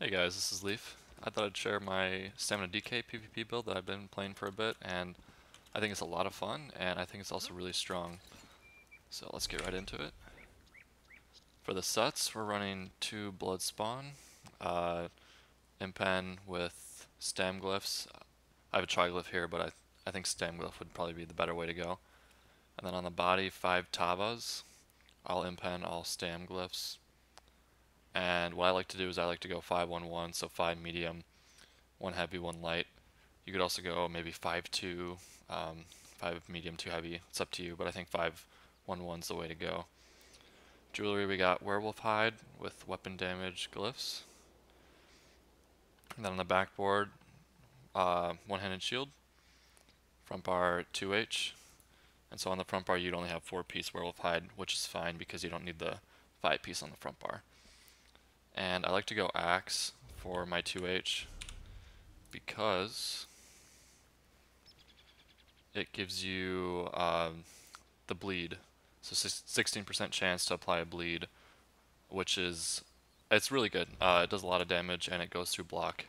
Hey guys, this is Leaf. I thought I'd share my Stamina DK PvP build that I've been playing for a bit, and I think it's a lot of fun, and I think it's also really strong. So let's get right into it. For the sets, we're running 2 Blood Spawn, Impen with Stam Glyphs. I have a Triglyph here, but I think Stam Glyph would probably be the better way to go. And then on the body, 5 Tavas, all Impen, all Stam Glyphs. And what I like to do is I like to go 5-1-1, so 5 medium, 1 heavy, 1 light. You could also go maybe 5-2, 5 medium, 2 heavy. It's up to you, but I think 5-1-1 is the way to go. Jewelry, we got Werewolf Hide with weapon damage glyphs. And then on the backboard, one-handed shield, front bar 2H. And so on the front bar, you'd only have 4-piece Werewolf Hide, which is fine because you don't need the 5-piece on the front bar. And I like to go Axe for my 2H because it gives you the bleed. So 16% chance to apply a bleed, which is, it's really good. It does a lot of damage and it goes through block.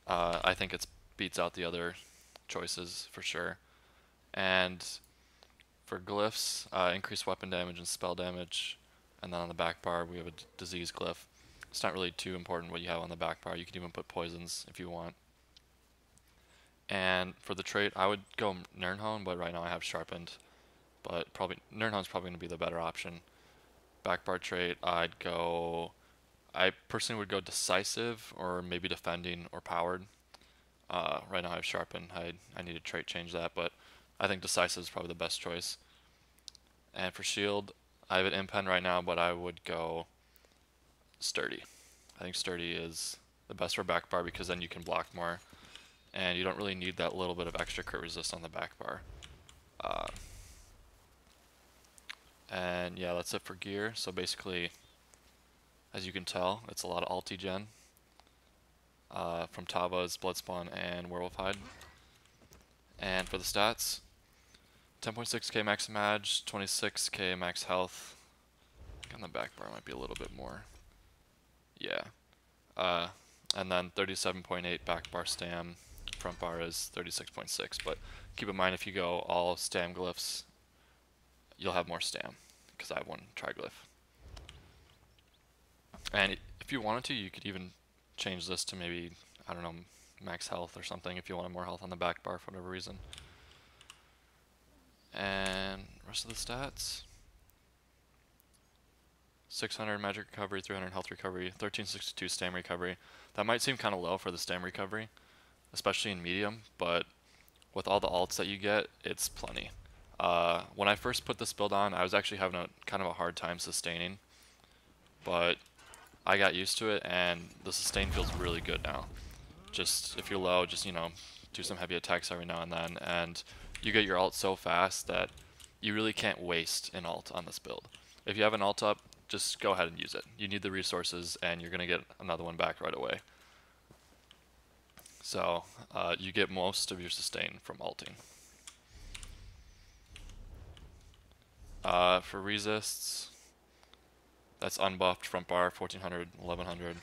I think it beats out the other choices for sure. And for glyphs, increased weapon damage and spell damage. And then on the back bar, we have a disease glyph. It's not really too important what you have on the back bar. You can even put poisons if you want. And for the trait, I would go Nirnhone, but right now I have Sharpened. But probably Nirnhone's probably going to be the better option. Back bar trait, I personally would go Decisive or maybe Defending or Powered. Right now I have Sharpened. I need to trait change that, but I think Decisive is probably the best choice. And for shield, I have an Impen right now, but I would go Sturdy. I think Sturdy is the best for back bar because then you can block more, and you don't really need that little bit of extra crit resist on the back bar. And yeah, that's it for gear. So basically, as you can tell, it's a lot of ulti gen from Tava's, Bloodspawn, and Werewolf Hide. And for the stats, 10.6k max damage, 26k max health. I think on the back bar might be a little bit more. Yeah. And then 37.8 back bar stam. Front bar is 36.6. But keep in mind, if you go all stam glyphs, you'll have more stam because I have 1 triglyph. And if you wanted to, you could even change this to maybe, I don't know, max health or something if you wanted more health on the back bar for whatever reason. And rest of the stats, 600 magic recovery, 300 health recovery, 1362 stam recovery. That might seem kind of low for the stam recovery, especially in medium, but with all the alts that you get, it's plenty. When I first put this build on, I was actually having kind of a hard time sustaining, but I got used to it, and the sustain feels really good now. Just, if you're low, just, do some heavy attacks every now and then, and you get your ult so fast that you really can't waste an ult on this build. If you have an ult up, just go ahead and use it. You need the resources, and you're going to get another one back right away. So, you get most of your sustain from ulting. For resists, that's unbuffed, front bar 1400, 1100.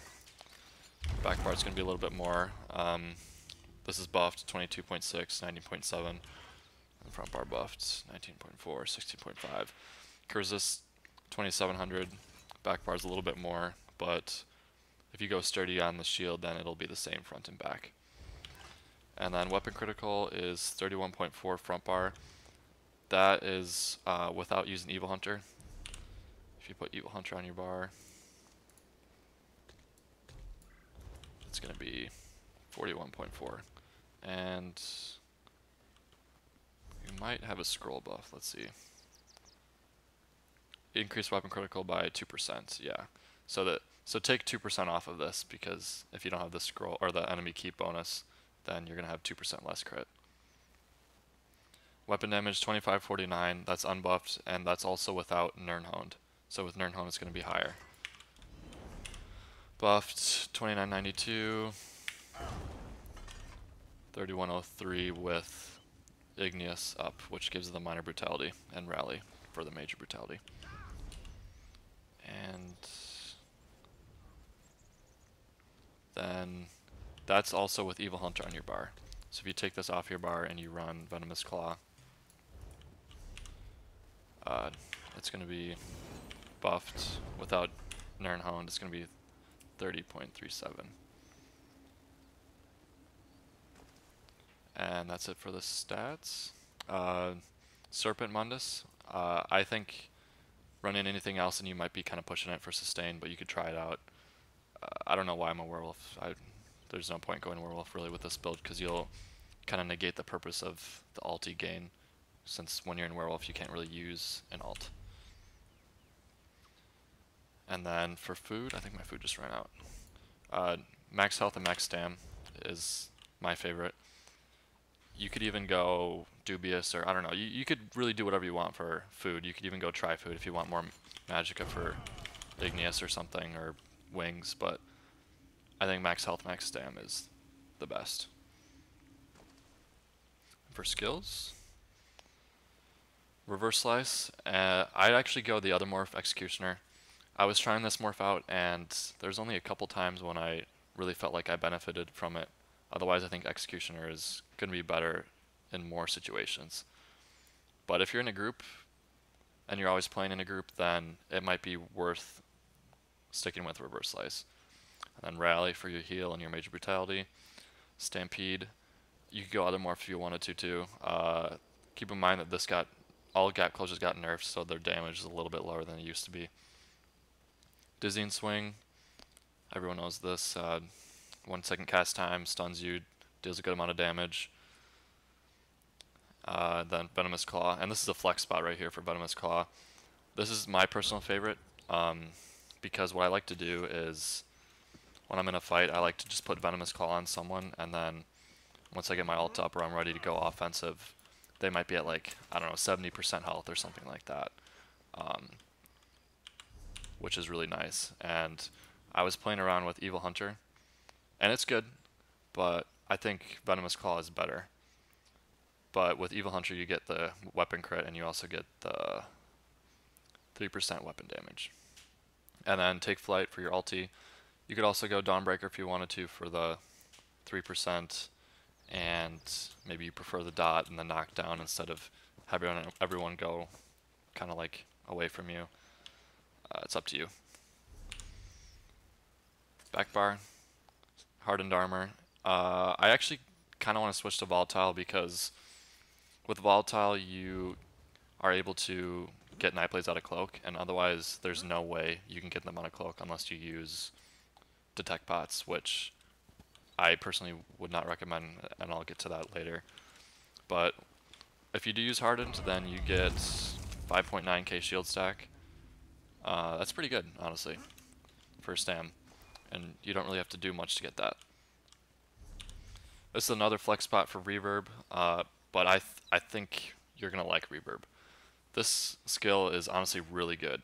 Back bar is going to be a little bit more. This is buffed 22.6, 19.7. And front bar buffed 19.4, 16.5. Resist 2700. Back bar is a little bit more, but if you go sturdy on the shield, then it'll be the same front and back. And then weapon critical is 31.4 front bar. That is without using Evil Hunter. If you put Evil Hunter on your bar, it's going to be 41.4. And you might have a scroll buff. Let's see. Increase weapon critical by 2%. Yeah. So take 2% off of this, because if you don't have the scroll or the enemy keep bonus, then you're going to have 2% less crit. Weapon damage 2549, that's unbuffed, and that's also without Nirnhoned. So with Nirnhoned it's going to be higher. Buffed 2992, 3103 with Igneous up, which gives the minor brutality, and Rally for the major brutality. And that's also with Evil Hunter on your bar. So if you take this off your bar and you run Venomous Claw, it's going to be buffed without Nernhound. It's going to be 30.37. And that's it for the stats. Serpent Mundus, I think running anything else and you might be kind of pushing it for sustain, but you could try it out. I don't know why I'm a werewolf. There's no point going werewolf really with this build because you'll kind of negate the purpose of the ulti gain, since when you're in werewolf you can't really use an ult. And then for food, I think my food just ran out. Max health and max stam is my favorite. You could even go dubious, or I don't know, you could really do whatever you want for food. You could even go try food if you want more magicka for igneous or something, or wings, but I think max health, max stam is the best. For skills, reverse slice, I'd actually go the other morph, executioner. I was trying this morph out and there's only a couple times when I really felt like I benefited from it. Otherwise I think executioner is going to be better in more situations. But if you're in a group and you're always playing in a group, then it might be worth sticking with reverse slice. And then rally for your heal and your major brutality. Stampede, you could go other morph if you wanted to too. Keep in mind that this all gap closures got nerfed, so their damage is a little bit lower than it used to be. Dizzying Swing, everyone knows this. 1 second cast time, stuns you, deals a good amount of damage. Then Venomous Claw, and this is a flex spot right here for Venomous Claw. This is my personal favorite, because what I like to do is, when I'm in a fight, I like to just put Venomous Claw on someone, and then once I get my ult up or I'm ready to go offensive, they might be at like, I don't know, 70% health or something like that, which is really nice. And I was playing around with Evil Hunter, and it's good, but I think Venomous Claw is better. But with Evil Hunter you get the weapon crit and you also get the 3% weapon damage. And then Take Flight for your ulti. You could also go Dawnbreaker if you wanted to for the 3%, and maybe you prefer the dot and the knockdown instead of having everyone go kind of like away from you. It's up to you. Back bar, hardened armor. I actually kind of want to switch to volatile because with volatile you are able to get night blades out of cloak, and otherwise there's no way you can get them out of cloak unless you use detect pots, which I personally would not recommend, and I'll get to that later. But if you do use hardened, then you get 5.9k shield stack. That's pretty good, honestly, for stam, and you don't really have to do much to get that. This is another flex spot for reverb, but I think you're gonna like reverb. This skill is honestly really good.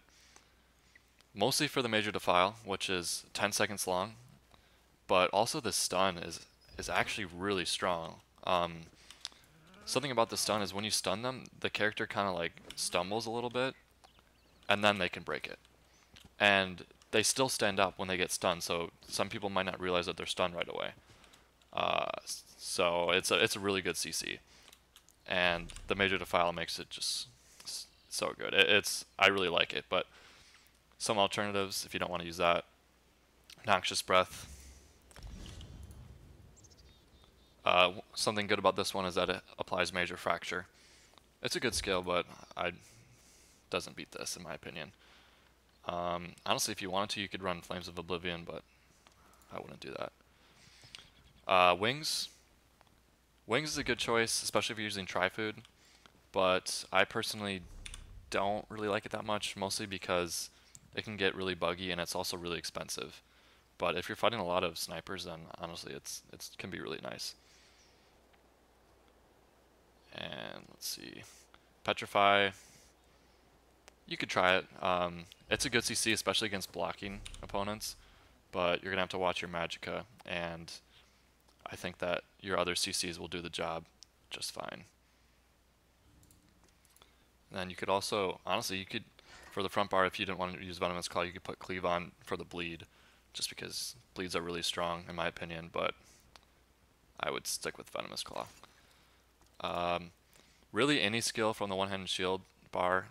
Mostly for the Major Defile, which is 10 seconds long, but also the stun is actually really strong. Something about the stun is when you stun them, the character kind of like stumbles a little bit, and then they can break it. And they still stand up when they get stunned, so some people might not realize that they're stunned right away. So it's a really good CC, and the Major Defile makes it just so good. I really like it, but some alternatives if you don't want to use that. Noxious Breath. Something good about this one is that it applies Major Fracture. It's a good skill, but it doesn't beat this in my opinion. Honestly, if you wanted to, you could run Flames of Oblivion, but I wouldn't do that. Wings. Wings is a good choice, especially if you're using Tri-Food, but I personally don't really like it that much, mostly because it can get really buggy and it's also really expensive. But if you're fighting a lot of snipers, then honestly it can be really nice. And let's see, Petrify, you could try it. It's a good CC, especially against blocking opponents, but you're gonna have to watch your magicka, and I think that your other CCs will do the job just fine. And then you could also, honestly, you could, for the front bar, if you didn't want to use Venomous Claw, you could put Cleave on for the bleed, just because bleeds are really strong in my opinion, but I would stick with Venomous Claw. Really any skill from the one-handed shield bar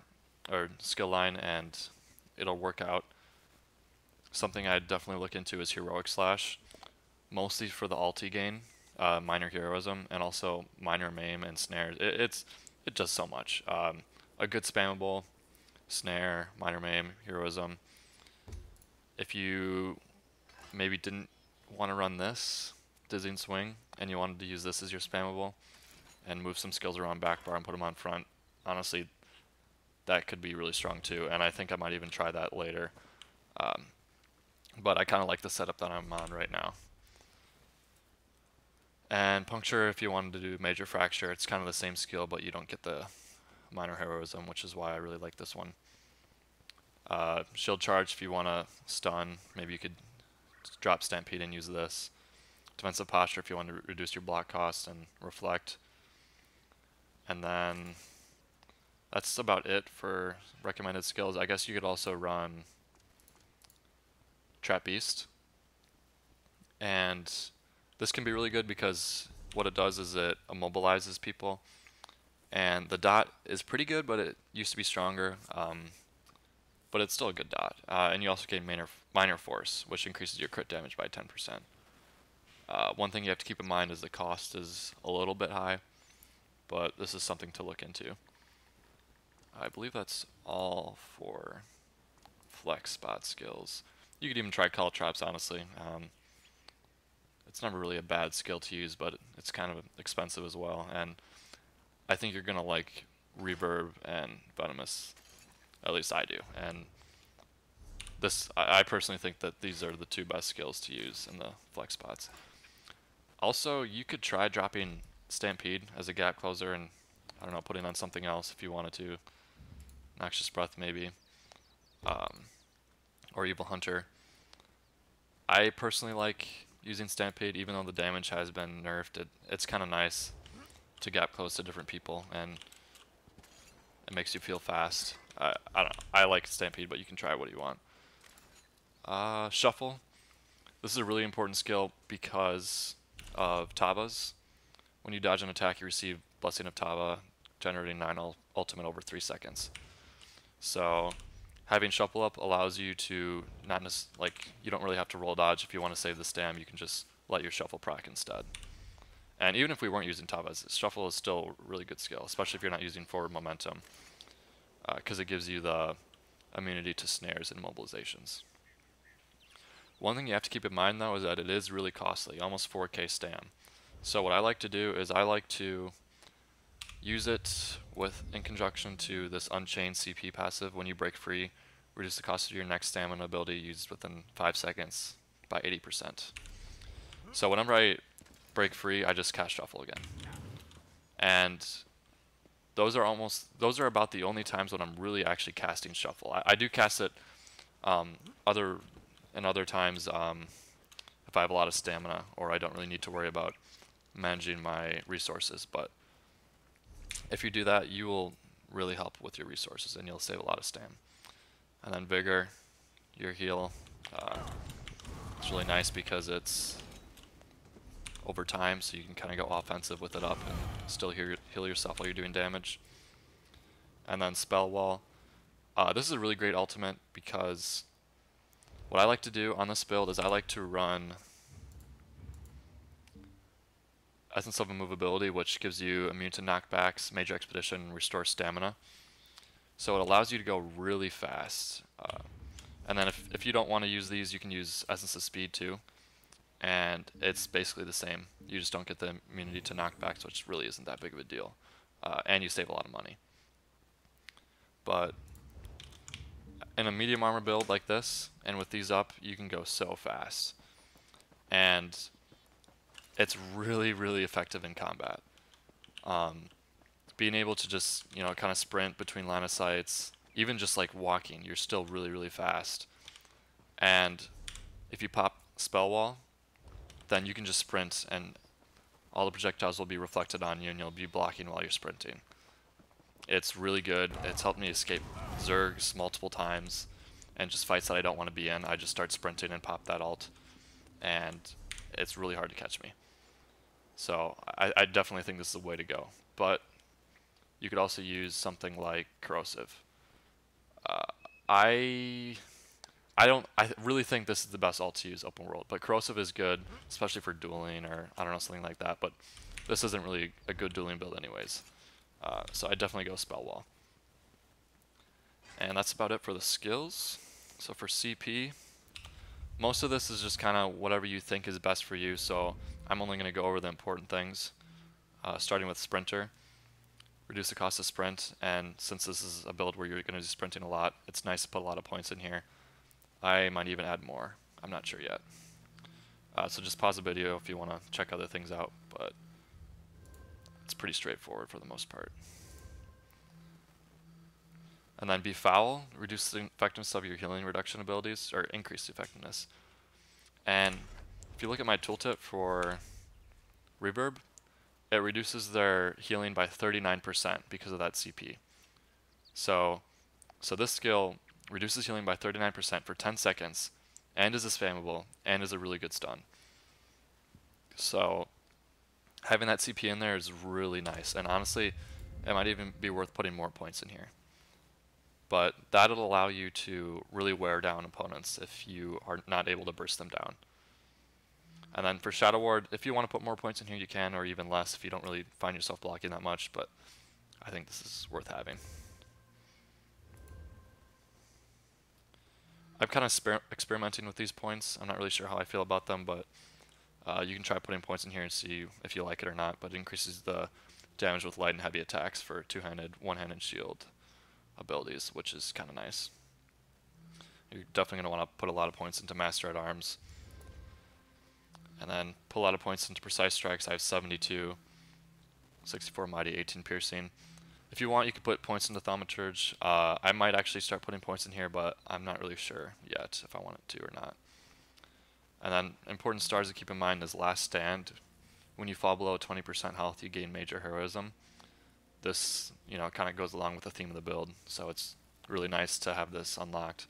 or skill line and it'll work out. Something I'd definitely look into is Heroic Slash, mostly for the ulti gain, minor heroism, and also minor maim and snares. It does so much. A good spammable snare, minor maim, heroism. If you maybe didn't want to run this Dizzying Swing and you wanted to use this as your spammable and move some skills around back bar and put them on front, honestly, that could be really strong too, and I think I might even try that later. But I kind of like the setup that I'm on right now. And Puncture, if you wanted to do Major Fracture, it's kind of the same skill, but you don't get the minor heroism, which is why I really like this one. Shield Charge, if you want to stun, maybe you could drop Stampede and use this. Defensive Posture, if you want to reduce your block cost and reflect. And then that's about it for recommended skills. I guess you could also run Trap Beast. And this can be really good because what it does is it immobilizes people. And the dot is pretty good, but it used to be stronger. But it's still a good dot. And you also gain minor force, which increases your crit damage by 10%. One thing you have to keep in mind is the cost is a little bit high, but this is something to look into. I believe that's all for flex spot skills. You could even try Call Traps, honestly. It's never really a bad skill to use, but it's kind of expensive as well. And I think you're going to like Reverb and Venomous. At least I do. And this, I personally think that these are the two best skills to use in the flex spots. Also, you could try dropping Stampede as a gap closer and, I don't know, putting on something else if you wanted to. Noxious Breath, maybe. Or Evil Hunter. I personally like using Stampede, even though the damage has been nerfed. It's kind of nice to gap close to different people, and it makes you feel fast. I don't know. I like Stampede, but you can try what you want. Shuffle. This is a really important skill because of Tabas. When you dodge an attack, you receive Blessing of Taba, generating 9 ultimate over 3 seconds. So having Shuffle up allows you to you don't really have to roll dodge. If you want to save the stam, you can just let your Shuffle proc instead. And even if we weren't using Tabas, Shuffle is still a really good skill, especially if you're not using forward momentum, because it gives you the immunity to snares and mobilizations. One thing you have to keep in mind though is that it is really costly, almost 4k stam. So what I like to do is I like to use it in conjunction to this Unchained CP passive. When you break free, reduce the cost of your next stamina ability used within 5 seconds by 80%. So whenever I break free, I just cast Shuffle again. And those are about the only times when I'm really actually casting Shuffle. I do cast it other times if I have a lot of stamina or I don't really need to worry about managing my resources. But if you do that, you will really help with your resources and you'll save a lot of stam. And then Vigor, your heal. It's really nice because it's over time, so you can kind of go offensive with it up and still heal yourself while you're doing damage. And then Spell Wall. This is a really great ultimate because what I like to do on this build is I like to run Essence of Immovability, which gives you immune to knockbacks, Major Expedition, and restore stamina. So it allows you to go really fast. And then if you don't want to use these, you can use Essence of Speed too. And it's basically the same. You just don't get the immunity to knockbacks, which really isn't that big of a deal. And you save a lot of money. But in a medium armor build like this, and with these up, you can go so fast. And it's really, really effective in combat. Being able to just, kind of sprint between line of sights, even just like walking, you're still really, really fast. And if you pop Spell Wall, then you can just sprint and all the projectiles will be reflected on you and you'll be blocking while you're sprinting. It's really good. It's helped me escape Zergs multiple times and just fights that I don't want to be in. I just start sprinting and pop that ult, and it's really hard to catch me. So I definitely think this is the way to go. But you could also use something like corrosive. Uh, I I really think this is the best ult to use open world, but corrosive is good, especially for dueling or I don't know, something like that. But this isn't really a good dueling build anyways. So I definitely go spell wall. And that's about it for the skills. So for CP, most of this is just kind of whatever you think is best for you. So I'm only going to go over the important things, starting with sprinter. Reduce the cost of sprint, and since this is a build where you're going to do sprinting a lot, it's nice to put a lot of points in here. I might even add more. I'm not sure yet. So just pause the video if you want to check other things out, but it's pretty straightforward for the most part. And then be foul, reduce the effectiveness of your healing reduction abilities, or increase the effectiveness. And if you look at my tooltip for reverb, it reduces their healing by 39% because of that CP. So this skill reduces healing by 39% for 10 seconds, and is a spammable, and is a really good stun. So having that CP in there is really nice, and honestly, it might even be worth putting more points in here. But that'll allow you to really wear down opponents if you are not able to burst them down. And then for Shadow Ward, if you want to put more points in here, you can, or even less if you don't really find yourself blocking that much, but I think this is worth having. I'm kind of experimenting with these points. I'm not really sure how I feel about them, but you can try putting points in here and see if you like it or not, but it increases the damage with light and heavy attacks for two-handed, one-handed shield abilities, which is kind of nice. You're definitely going to want to put a lot of points into Master at Arms. And then put a lot of points into Precise Strikes. I have 72, 64 Mighty, 18 Piercing. If you want, you can put points into Thaumaturge. I might actually start putting points in here, but I'm not really sure yet if I want it to or not. And then important stars to keep in mind is Last Stand. When you fall below 20% health, you gain Major Heroism. This, kind of goes along with the theme of the build, so it's really nice to have this unlocked.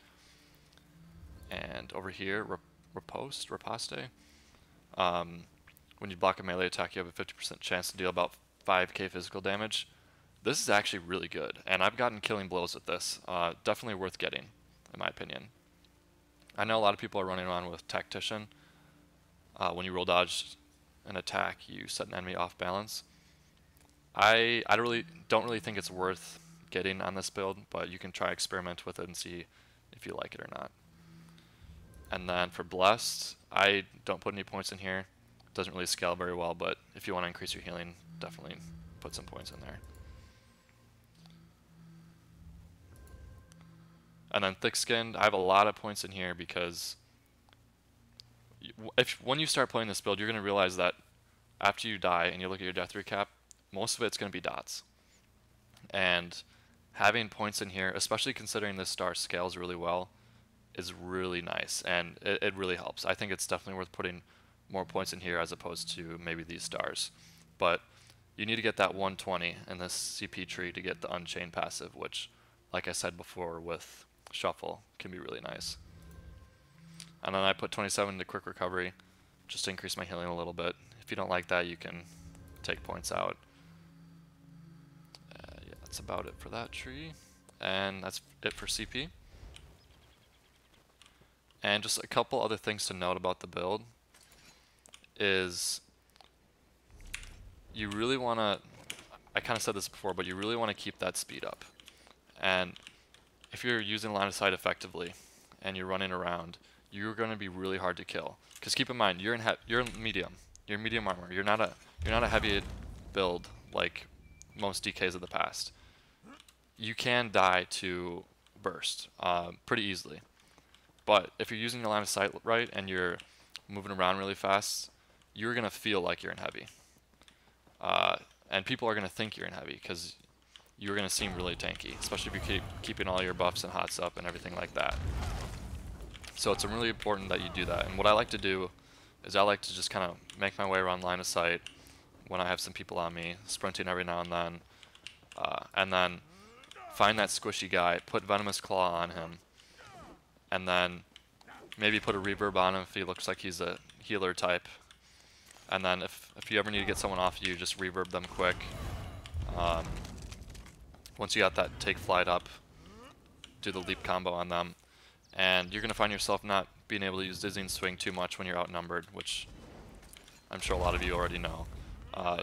And over here, Riposte. When you block a melee attack, you have a 50% chance to deal about 5k physical damage. This is actually really good, and I've gotten killing blows with this. Definitely worth getting, in my opinion. I know a lot of people are running around with Tactician. When you roll dodge an attack, you set an enemy off balance. I don't really think it's worth getting on this build, but you can try experiment with it and see if you like it or not. And then for Blessed, I don't put any points in here. It doesn't really scale very well, but if you want to increase your healing, definitely put some points in there. And then Thick-Skinned, I have a lot of points in here because when you start playing this build, you're going to realize that after you die and you look at your death recap, most of it's going to be dots. And having points in here, especially considering this star scales really well, is really nice, and it really helps. I think it's definitely worth putting more points in here as opposed to maybe these stars. But you need to get that 120 in this CP tree to get the Unchained passive, which, like I said before, with Shuffle can be really nice. And then I put 27 into Quick Recovery, just to increase my healing a little bit. If you don't like that, you can take points out. Yeah, that's about it for that tree. And that's it for CP. And just a couple other things to note about the build is you really want to, I kind of said this before, but you really want to keep that speed up. And if you're using line of sight effectively and you're running around, you're going to be really hard to kill. Because keep in mind, you're in medium. You're medium armor. You're not a heavy build like most DKs of the past. You can die to burst pretty easily. But if you're using your line of sight right and you're moving around really fast, you're going to feel like you're in heavy. And people are going to think you're in heavy because you're going to seem really tanky, especially if you keep keeping all your buffs and hots up and everything like that. So it's really important that you do that. And what I like to do is I like to just kind of make my way around line of sight when I have some people on me, sprinting every now and then find that squishy guy, put Venomous Claw on him, and then maybe put a reverb on him if he looks like he's a healer type. And then if you ever need to get someone off you, just reverb them quick. Once you got that take flight up, do the leap combo on them, and you're going to find yourself not being able to use dizzying swing too much when you're outnumbered, which I'm sure a lot of you already know.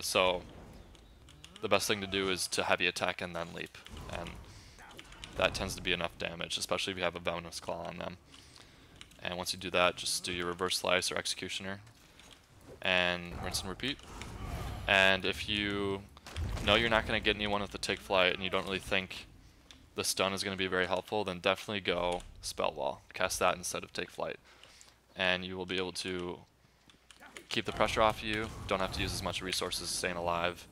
So the best thing to do is to heavy attack and then leap, and that tends to be enough damage, especially if you have a venomous claw on them. And once you do that, just do your reverse slice or executioner, and rinse and repeat. And if you know you're not going to get anyone with the take flight and you don't really think the stun is going to be very helpful, then definitely go spell wall. Cast that instead of take flight, and you will be able to keep the pressure off you, don't have to use as much resources staying alive,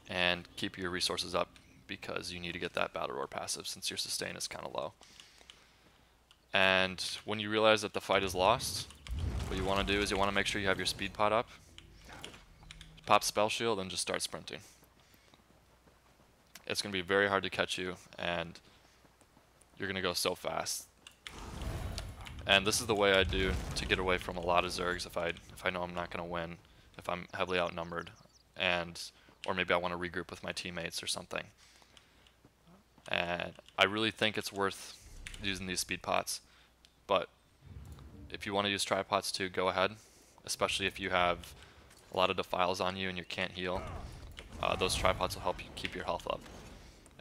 and keep your resources up because you need to get that battle roar passive since your sustain is kind of low. And when you realize that the fight is lost, what you want to do is you want to make sure you have your speed pot up, pop spell shield, and just start sprinting. It's going to be very hard to catch you, and you're going to go so fast. And this is the way I do to get away from a lot of Zergs if I know I'm not going to win, if I'm heavily outnumbered, or maybe I want to regroup with my teammates or something. And I really think it's worth using these speed pots, but if you want to use tripods too, go ahead, especially if you have a lot of defiles on you and you can't heal. Those tripods will help you keep your health up.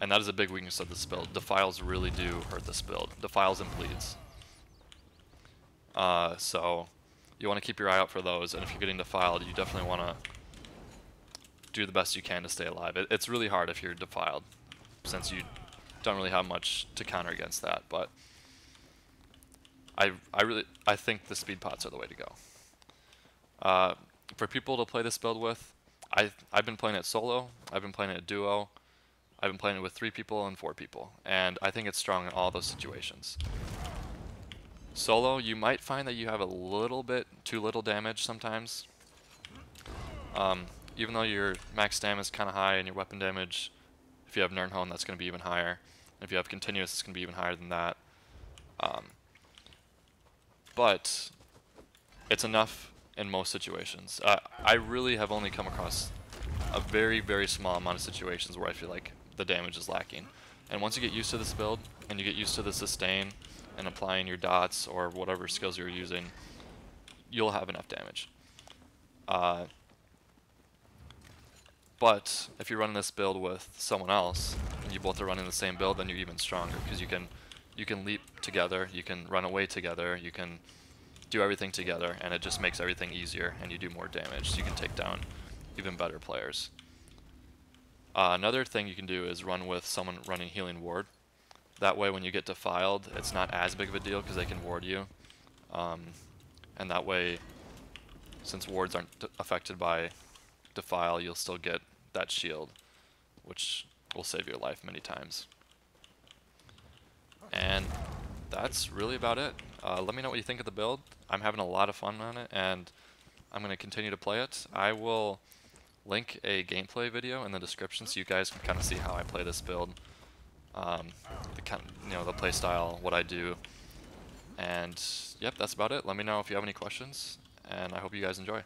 And that is a big weakness of this build. Defiles really do hurt this build. Defiles and bleeds. So you want to keep your eye out for those, and if you're getting defiled, you definitely want to do the best you can to stay alive. It's really hard if you're defiled, since you don't really have much to counter against that, but I think the speed pots are the way to go. For people to play this build with, I've been playing it solo, I've been playing it duo, I've been playing it with 3 people and 4 people, and I think it's strong in all those situations. Solo, you might find that you have a little bit too little damage sometimes. Even though your max damage is kind of high and your weapon damage, if you have Nirnhone, that's going to be even higher. And if you have continuous, it's going to be even higher than that. But it's enough in most situations. I really have only come across a very, very small amount of situations where I feel like the damage is lacking. And once you get used to this build, and you get used to the sustain, and applying your dots or whatever skills you're using, you'll have enough damage. But if you're running this build with someone else, and you both are running the same build, then you're even stronger, because you can leap together, you can run away together, you can do everything together, and it just makes everything easier, and you do more damage, so you can take down even better players. Another thing you can do is run with someone running healing ward. That way when you get defiled, it's not as big of a deal because they can ward you. And that way, since wards aren't affected by defile, you'll still get that shield, which will save your life many times. And that's really about it. Let me know what you think of the build. I'm having a lot of fun on it, and I'm going to continue to play it. I will link a gameplay video in the description so you guys can kind of see how I play this build. The play style, what I do, and yep, that's about it. Let me know if you have any questions, and I hope you guys enjoy.